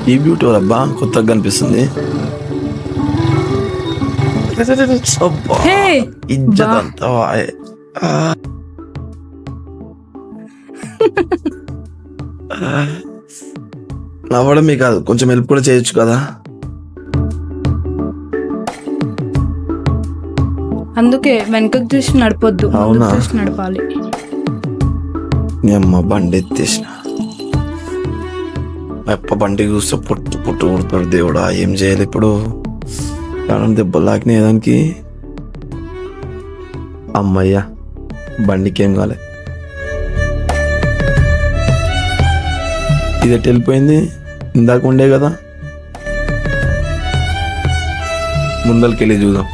ఈ బ్యూటీ అబ్బా కొత్తగా కనిపిస్తుంది. అబ్బా, హే ఇజ్జత్ బా అంతా వాయే. ఆ, ఆ. నవ్వడమే కాదు, కొంచెం హెల్ప్ కూడా చేయొచ్చు కదా. అందుకే వెనకకు చూసి నడపొద్దు, ముందుకు అవునా? చూసి నడపాలి. నీ అమ్మ బండి ఎత్తేసిన. మా అప్ప బండి చూస్తే పుట్టు పుట్టు కొడతాడు. దేవుడా, ఏం చేయాలి ఇప్పుడు? ప్రాణం దెబ్బలు తాకినాయి దానికి. అమ్మయ్యా, బండికి ఏం కాలే. ఇది ఎటు వెళ్ళిపోయింది? ఇందాక ఉండే కదా. ముందరికి వెళ్ళి చూద్దాం.